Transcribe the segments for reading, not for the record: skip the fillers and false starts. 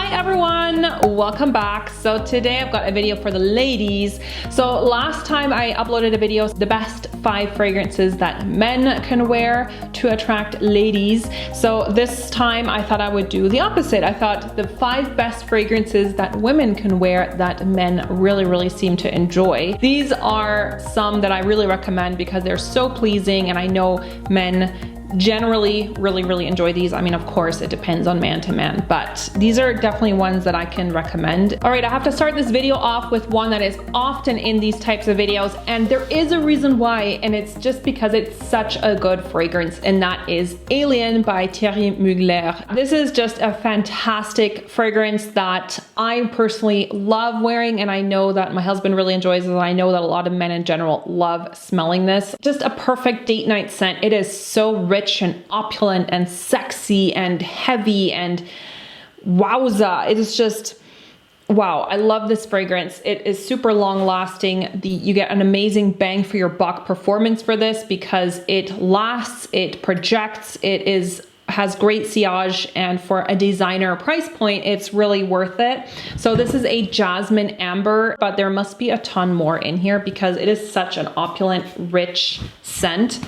Hi everyone, welcome back. So today I've got a video for the ladies. So last time I uploaded a video, the best 5 fragrances that men can wear to attract ladies. So this time I thought I would do the opposite. I thought the 5 best fragrances that women can wear that men really seem to enjoy. These are some that I really recommend because they're so pleasing, and I know men generally really enjoy these. I mean, of course, it depends on man to man, but these are definitely ones that I can recommend. All right, I have to start this video off with one that is often in these types of videos, and there is a reason why, and it's just because it's such a good fragrance, and that is Alien by Thierry Mugler. This is just a fantastic fragrance that I personally love wearing, and I know that my husband really enjoys it, and I know that a lot of men in general love smelling this. Just a perfect date night scent. It is so rich and opulent and sexy and heavy and wowza. It is just wow. I love this fragrance. It is super long lasting. You get an amazing bang for your buck performance for this because it lasts, it projects, has great sillage, and for a designer price point, it's really worth it. So this is a jasmine amber, but there must be a ton more in here because it is such an opulent, rich scent.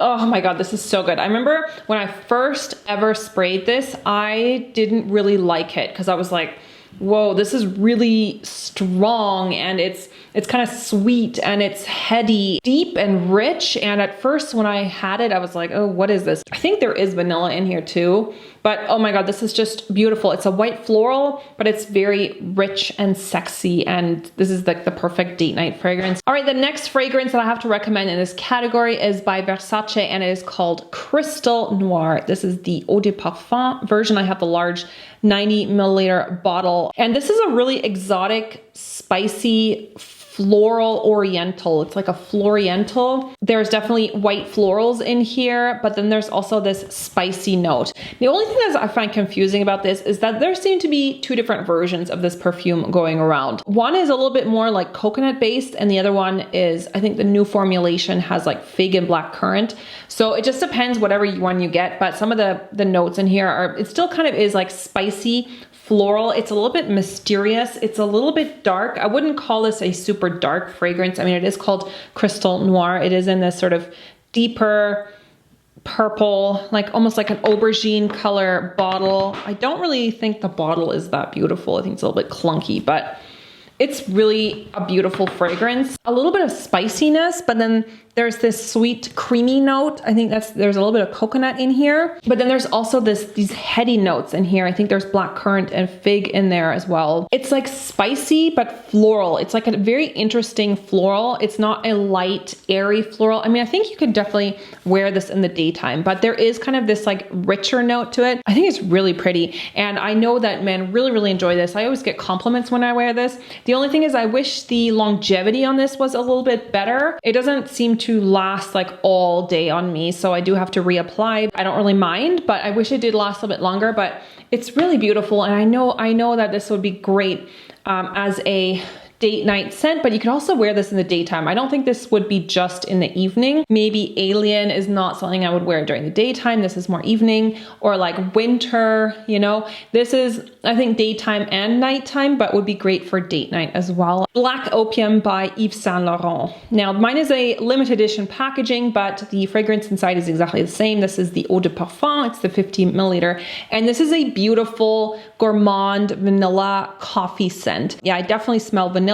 Oh my God, this is so good. I remember when I first ever sprayed this, I didn't really like it because I was like, whoa, this is really strong, and it's kind of sweet, and it's heady, deep and rich. And at first when I had it, I was like, oh, what is this? I think there is vanilla in here too, but oh my God, this is just beautiful. It's a white floral, but it's very rich and sexy, and this is like the perfect date night fragrance. All right, the next fragrance that I have to recommend in this category is by Versace, and it is called Crystal Noir. This is the Eau de Parfum version. I have the large 90 milliliter bottle, and this is a really exotic, spicy, floral oriental. It's like a floriental. There's definitely white florals in here, but then there's also this spicy note. The only thing that I find confusing about this is that there seem to be 2 different versions of this perfume going around. One is a little bit more like coconut based, and the other one is, I think the new formulation has like fig and black currant. So it just depends whatever one you get, but some of the notes in here are, it still kind of is like spicy, floral. It's a little bit mysterious. It's a little bit dark. I wouldn't call this a super dark fragrance. I mean, it is called Crystal Noir. It is in this sort of deeper purple, like almost like an aubergine color bottle. I don't really think the bottle is that beautiful. I think it's a little bit clunky, but it's really a beautiful fragrance. A little bit of spiciness, but then there's this sweet, creamy note. I think there's a little bit of coconut in here, but then there's also these heady notes in here. I think there's black currant and fig in there as well. It's like spicy, but floral. It's like a very interesting floral. It's not a light, airy floral. I mean, I think you could definitely wear this in the daytime, but there is kind of this like richer note to it. I think it's really pretty. And I know that men really enjoy this. I always get compliments when I wear this. The only thing is I wish the longevity on this was a little bit better. It doesn't seem to last like all day on me, so I do have to reapply. I don't really mind, but I wish it did last a bit longer, but it's really beautiful. And I know that this would be great as a date night scent, but you could also wear this in the daytime. I don't think this would be just in the evening. Maybe Alien is not something I would wear during the daytime. This is more evening or like winter, you know. This is, I think, daytime and nighttime, but would be great for date night as well. Black Opium by Yves Saint Laurent. Now, mine is a limited edition packaging, but the fragrance inside is exactly the same. This is the Eau de Parfum. It's the 50 milliliter, and this is a beautiful gourmand vanilla coffee scent. Yeah, I definitely smell vanilla,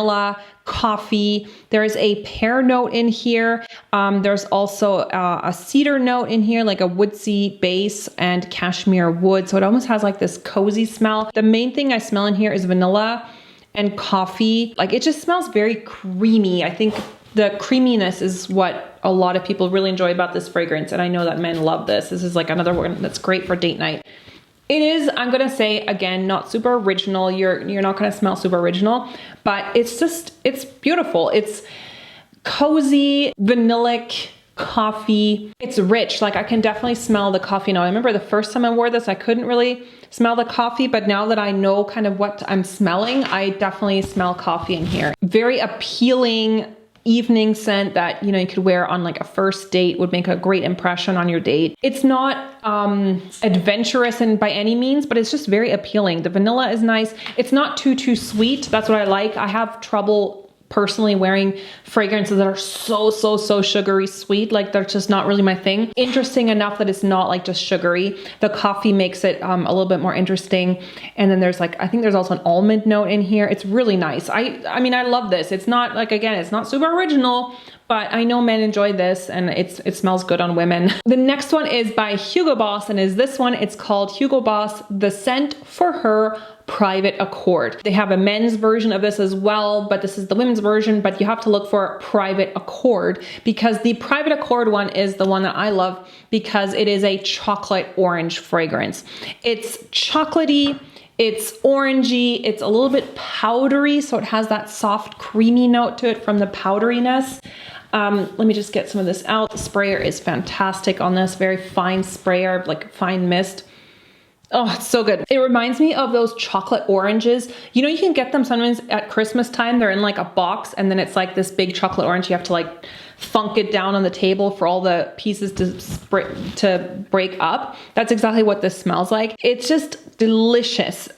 coffee. There is a pear note in here. There's also a cedar note in here, like a woodsy base and cashmere wood. So it almost has like this cozy smell. The main thing I smell in here is vanilla and coffee. Like, it just smells very creamy. I think the creaminess is what a lot of people really enjoy about this fragrance. And I know that men love this. This is like another one that's great for date night. It is, I'm gonna say again, not super original. You're not gonna smell super original, but it's beautiful. It's cozy, vanillic coffee. It's rich. Like, I can definitely smell the coffee now. I remember the first time I wore this, I couldn't really smell the coffee, but now that I know kind of what I'm smelling, I definitely smell coffee in here. Very appealing evening scent that, you know, you could wear on like a first date, would make a great impression on your date. It's not adventurous and by any means, but it's just very appealing. The vanilla is nice. It's not too sweet. That's what I like. I have trouble personally wearing fragrances that are so sugary sweet. Like they're just not really my thing. Interesting enough that it's not like just sugary. The coffee makes it a little bit more interesting. And then there's like, I think there's also an almond note in here. It's really nice. I mean, I love this. It's not like, again, it's not super original, but I know men enjoy this and it smells good on women. The next one is by Hugo Boss and is this one. It's called Hugo Boss, The Scent for Her Private Accord. They have a men's version of this as well, but this is the women's version, but you have to look for Private Accord because the Private Accord one is the one that I love because it is a chocolate orange fragrance. It's chocolatey, it's orangey, it's a little bit powdery, so it has that soft creamy note to it from the powderiness. Let me just get some of this out. The sprayer is fantastic on this, very fine sprayer, like fine mist. Oh, it's so good. It reminds me of those chocolate oranges. You know, you can get them sometimes at Christmas time. They're in like a box and then it's like this big chocolate orange. You have to like thunk it down on the table for all the pieces to break up. That's exactly what this smells like. It's just delicious.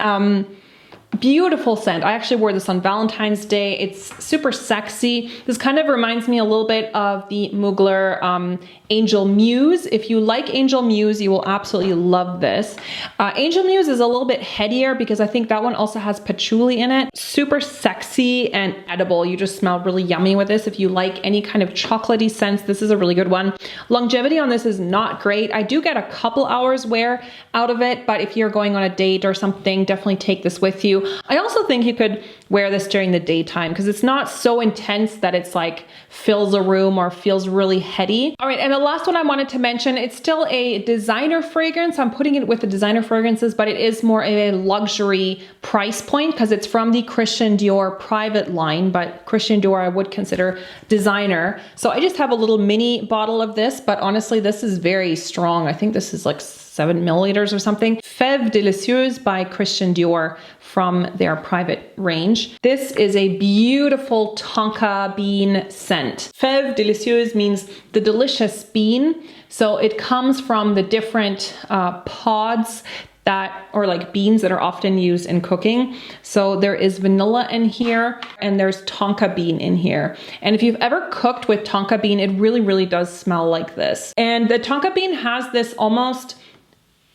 Beautiful scent. I actually wore this on Valentine's Day. It's super sexy. This kind of reminds me a little bit of the Mugler Angel Muse. If you like Angel Muse, you will absolutely love this. Angel Muse is a little bit headier because I think that one also has patchouli in it. Super sexy and edible. You just smell really yummy with this. If you like any kind of chocolatey scents, this is a really good one. Longevity on this is not great. I do get a couple hours wear out of it, but if you're going on a date or something, definitely take this with you. I also think you could wear this during the daytime because it's not so intense that it's like fills a room or feels really heady. All right, and the last one I wanted to mention, it's still a designer fragrance. I'm putting it with the designer fragrances, but it is more of a luxury price point because it's from the Christian Dior private line, but Christian Dior I would consider designer. So I just have a little mini bottle of this, but honestly, this is very strong. I think this is like 7 milliliters or something. Fève Délicieuse by Christian Dior from their private range. This is a beautiful tonka bean scent. Fève Délicieuse means the delicious bean. So it comes from the different pods or like beans that are often used in cooking. So there is vanilla in here and there's tonka bean in here. And if you've ever cooked with tonka bean, it really does smell like this. And the tonka bean has this almost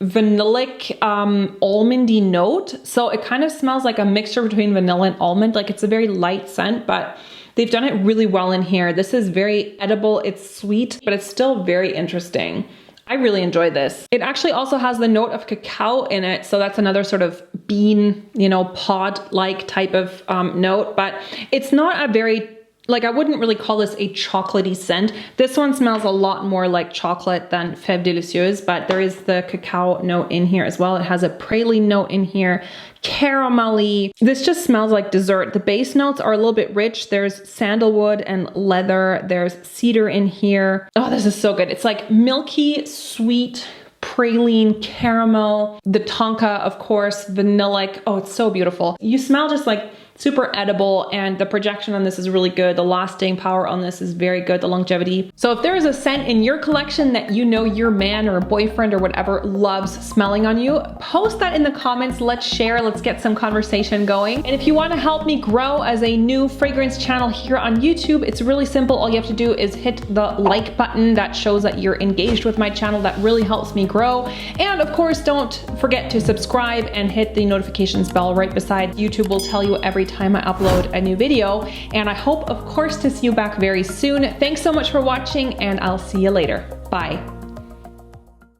vanillic almondy note. So it kind of smells like a mixture between vanilla and almond. Like it's a very light scent, but they've done it really well in here. This is very edible. It's sweet, but it's still very interesting. I really enjoy this. It actually also has the note of cacao in it. So that's another sort of bean, you know, pod-like type of note, but it's not a very, like I wouldn't really call this a chocolatey scent. This one smells a lot more like chocolate than Fève Délicieuse, but there is the cacao note in here as well. It has a praline note in here, caramelly. This just smells like dessert. The base notes are a little bit rich. There's sandalwood and leather. There's cedar in here. Oh, this is so good. It's like milky, sweet, praline, caramel, the tonka, of course, vanillic. Oh, it's so beautiful. You smell just like super edible, and the projection on this is really good. The lasting power on this is very good, the longevity. So if there is a scent in your collection that you know your man or boyfriend or whatever loves smelling on you, post that in the comments. Let's share, let's get some conversation going. And if you want to help me grow as a new fragrance channel here on YouTube, it's really simple. All you have to do is hit the like button that shows that you're engaged with my channel. That really helps me grow. And of course, don't forget to subscribe and hit the notifications bell right beside. YouTube will tell you every time I upload a new video, and I hope, of course, to see you back very soon. Thanks so much for watching, and I'll see you later. Bye.